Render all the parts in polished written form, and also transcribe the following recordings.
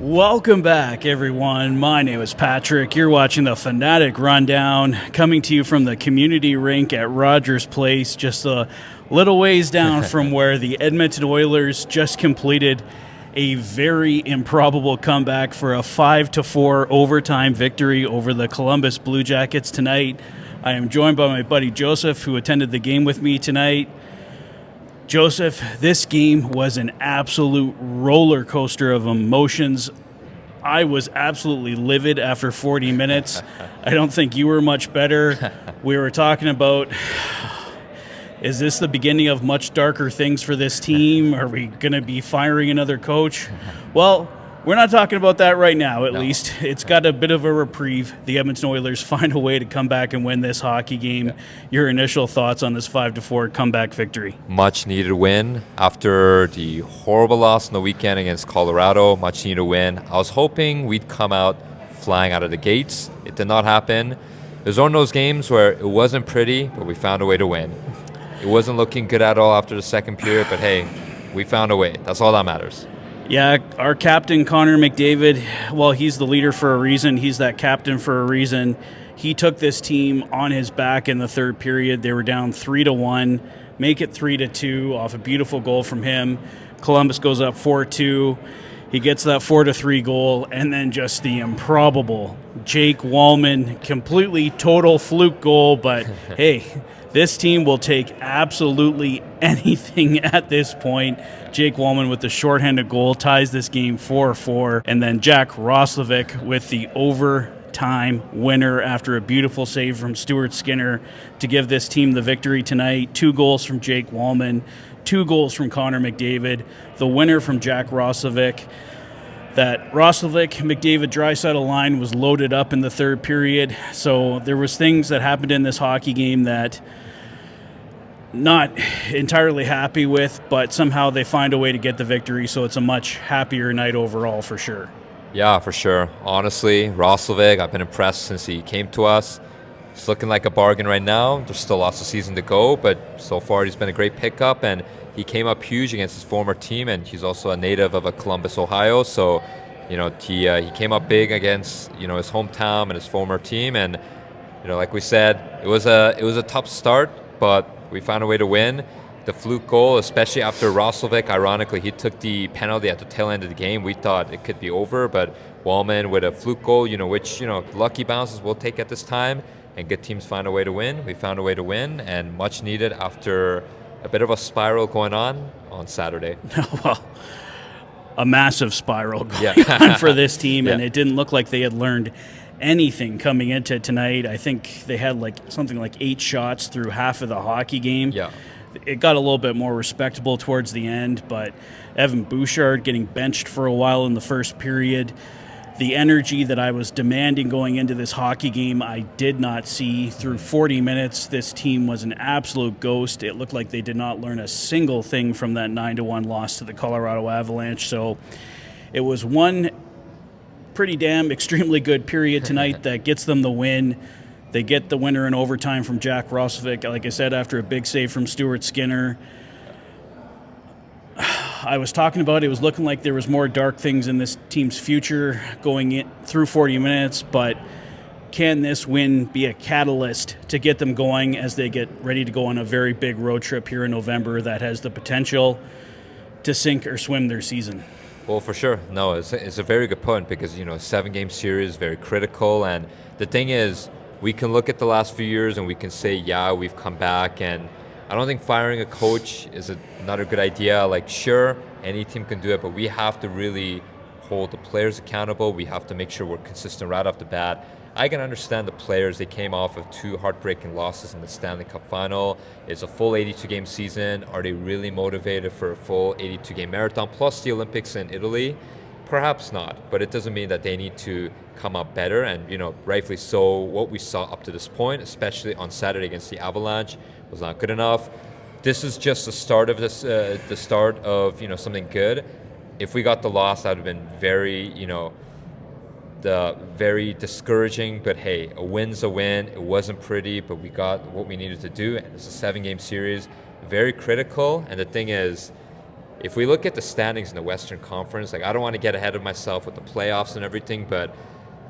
Welcome back, everyone. My name is Patrick. You're watching the Fanatic Rundown, coming to you from the community rink at Rogers Place, just a little ways down from where the Edmonton Oilers just completed a very improbable comeback for a 5-4 overtime victory over the Columbus Blue Jackets tonight. I am joined by my buddy Joseph, who attended the game with me tonight. Joseph, this game was an absolute roller coaster of emotions. I was absolutely livid after 40 minutes. I don't think you were much better. We were talking about, is this the beginning of much darker things for this team? Are we going to be firing another coach? Well, we're not talking about that right now, at least. It's got a bit of a reprieve. The Edmonton Oilers find a way to come back and win this hockey game. Your initial thoughts on this 5-4 comeback victory? Much needed win after the horrible loss on the weekend against Colorado. Much needed win. I was hoping we'd come out flying out of the gates. It did not happen. It was one of those games where it wasn't pretty, but we found a way to win. It wasn't looking good at all after the second period, but hey, we found a way. That's all that matters. Yeah, our captain, Connor McDavid, well, he's the leader for a reason. He's that captain for a reason. He took this team on his back in the third period. They were down 3-1, make it 3-2 off a beautiful goal from him. Columbus goes up 4-2. He gets that 4-3 goal, and then just the improbable Jake Wallman, completely total fluke goal, but hey, this team will take absolutely anything at this point. Jake Wallman with the shorthanded goal ties this game 4-4. And then Jack Roslovic with the overtime winner after a beautiful save from Stuart Skinner to give this team the victory tonight. 2 goals from Jake Wallman, 2 goals from Connor McDavid, the winner from Jack Roslovic. That Roslovic, McDavid, Draisaitl line was loaded up in the third period. So there was things that happened in this hockey game that not entirely happy with, but somehow they find a way to get the victory, so it's a much happier night overall for sure. Yeah, for sure. Honestly, Roslovic, I've been impressed since he came to us. It's looking like a bargain right now. There's still lots of season to go, but so far he's been a great pickup, and he came up huge against his former team, and he's also a native of Columbus, Ohio, so he came up big against his hometown and his former team, and like we said, it was a tough start, but we found a way to win. The fluke goal, especially after Roslovic, ironically, he took the penalty at the tail end of the game. We thought it could be over, but Wallman with a fluke goal, which lucky bounces we'll take at this time, and good teams find a way to win. We found a way to win, and much needed after a bit of a spiral going on Saturday. Well, a massive spiral going on for this team, and it didn't look like they had learned anything coming into tonight. I think they had something like 8 shots through half of the hockey game. Yeah. It got a little bit more respectable towards the end, but Evan Bouchard getting benched for a while in the first period. The energy that I was demanding going into this hockey game, I did not see. Through 40 minutes, this team was an absolute ghost. It looked like they did not learn a single thing from that 9-1 loss to the Colorado Avalanche. So it was one pretty damn extremely good period tonight that gets them the win. They get the winner in overtime from Jack Roslovic, like I said, after a big save from Stuart Skinner. I was talking about it was looking like there was more dark things in this team's future going in through 40 minutes, but can this win be a catalyst to get them going as they get ready to go on a very big road trip here in November that has the potential to sink or swim their season? Well, for sure. No, it's a very good point because, 7-game series, very critical. And the thing is, we can look at the last few years and we can say, yeah, we've come back. And I don't think firing a coach is not a good idea. Sure, any team can do it, but we have to really hold the players accountable. We have to make sure we're consistent right off the bat. I can understand the players. They came off of 2 heartbreaking losses in the Stanley Cup final. It's a full 82-game season. Are they really motivated for a full 82-game marathon plus the Olympics in Italy? Perhaps not, but it doesn't mean that they need to come up better. And, rightfully so, what we saw up to this point, especially on Saturday against the Avalanche, was not good enough. This is just the start of something good. If we got the loss, that would have been very discouraging, but hey, a win's a win. It wasn't pretty, but we got what we needed to do, and it's a 7-game series, very critical. And the thing is, if we look at the standings in the Western Conference, like I don't want to get ahead of myself with the playoffs and everything, but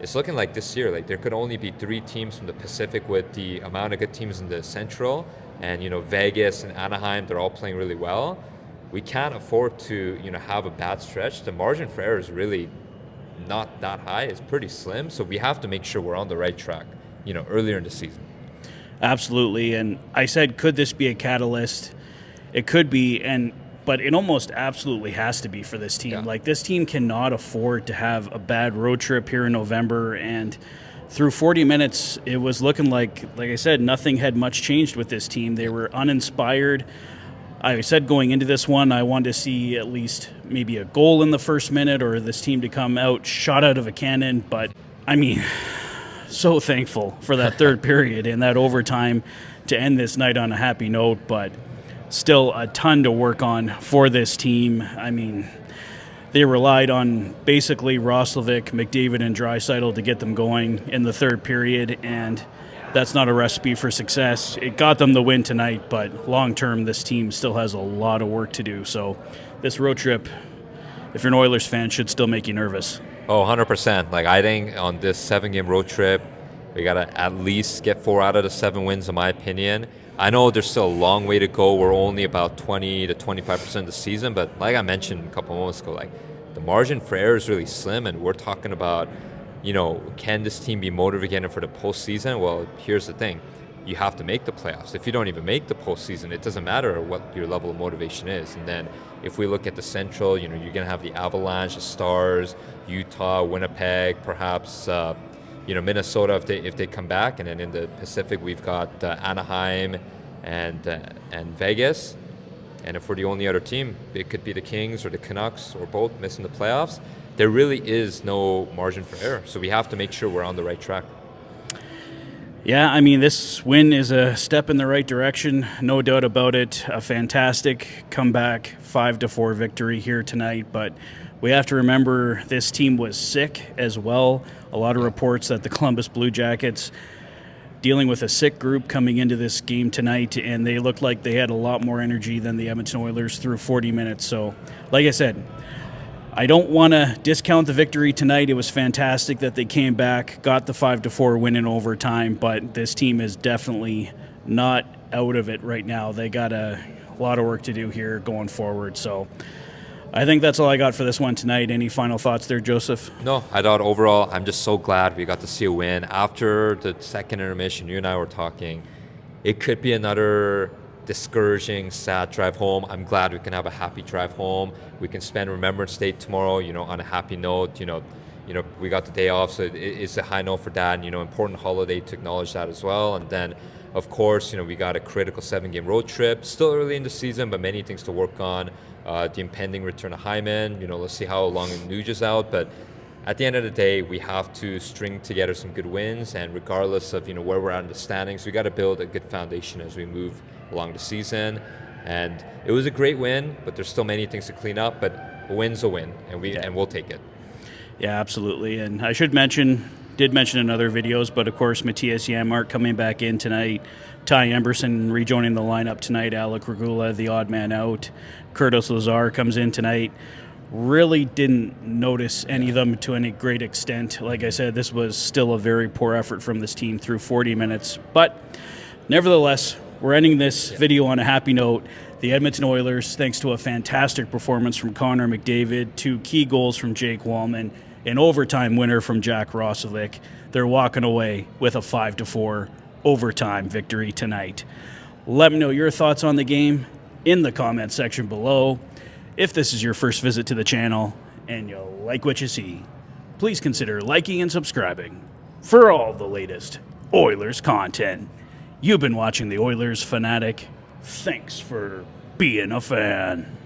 it's looking like this year, like there could only be 3 teams from the Pacific with the amount of good teams in the Central, and Vegas and Anaheim, they're all playing really well. We can't afford to have a bad stretch. The margin for error is really not that high. It's pretty slim, so we have to make sure we're on the right track earlier in the season. Absolutely. And I said, could this be a catalyst? It could be, but it almost absolutely has to be for this team. Yeah. Like, this team cannot afford to have a bad road trip here in November. And through 40 minutes, it was looking like I said, nothing had much changed with this team. They were uninspired. I said going into this one, I wanted to see at least maybe a goal in the first minute or this team to come out shot out of a cannon. But, I mean, so thankful for that third period and that overtime to end this night on a happy note. But still a ton to work on for this team. I mean, they relied on basically Roslovic, McDavid, and Draisaitl to get them going in the third period, and that's not a recipe for success. It got them the win tonight, but long-term, this team still has a lot of work to do. So this road trip, if you're an Oilers fan, should still make you nervous. Oh, 100%. Like, I think on this 7-game road trip, we got to at least get 4 out of the 7 wins, in my opinion. I know there's still a long way to go. We're only about 20 to 25% of the season, but like I mentioned a couple moments ago, like the margin for error is really slim, and we're talking about, can this team be motivated again for the postseason? Well, here's the thing. You have to make the playoffs. If you don't even make the postseason, it doesn't matter what your level of motivation is. And then if we look at the Central, you're going to have the Avalanche, the Stars, Utah, Winnipeg, perhaps Minnesota if they come back, and then in the Pacific we've got Anaheim and Vegas, and if we're the only other team, it could be the Kings or the Canucks or both missing the playoffs. There really is no margin for error, so we have to make sure we're on the right track. Yeah, I mean, this win is a step in the right direction, no doubt about it. A fantastic comeback, 5-4 victory here tonight, but we have to remember this team was sick as well. A lot of reports that the Columbus Blue Jackets dealing with a sick group coming into this game tonight, and they looked like they had a lot more energy than the Edmonton Oilers through 40 minutes. So, like I said, I don't want to discount the victory tonight. It was fantastic that they came back, got the 5-4 win in overtime, but this team is definitely not out of it right now. They got a lot of work to do here going forward. So I think that's all I got for this one tonight. Any final thoughts there, Joseph? No, I thought overall, I'm just so glad we got to see a win. After the second intermission, you and I were talking, it could be another discouraging, sad drive home. I'm glad we can have a happy drive home. We can spend Remembrance Day tomorrow, on a happy note. We got the day off, so it's a high note for that. And, important holiday to acknowledge that as well. And then, of course, we got a critical 7-game road trip. Still early in the season, but many things to work on. The impending return of Hyman. Let's see how long Nuge is out, but at the end of the day, we have to string together some good wins, and regardless of where we're at in the standings, we got to build a good foundation as we move along the season. And it was a great win, but there's still many things to clean up. But a win's a win, and we'll take it. Yeah, absolutely. And I did mention in other videos, but of course, Matthias Janmark coming back in tonight, Ty Emberson rejoining the lineup tonight, Alec Regula, the odd man out, Curtis Lazar comes in tonight. Really didn't notice any of them to any great extent. Like I said, this was still a very poor effort from this team through 40 minutes. But nevertheless, we're ending this video on a happy note. The Edmonton Oilers, thanks to a fantastic performance from Connor McDavid, 2 key goals from Jake Wallman, an overtime winner from Jack Roslovic, they're walking away with a 5-4 overtime victory tonight. Let me know your thoughts on the game in the comment section below. If this is your first visit to the channel and you like what you see, please consider liking and subscribing for all the latest Oilers content. You've been watching the Oilers Fanatic. Thanks for being a fan.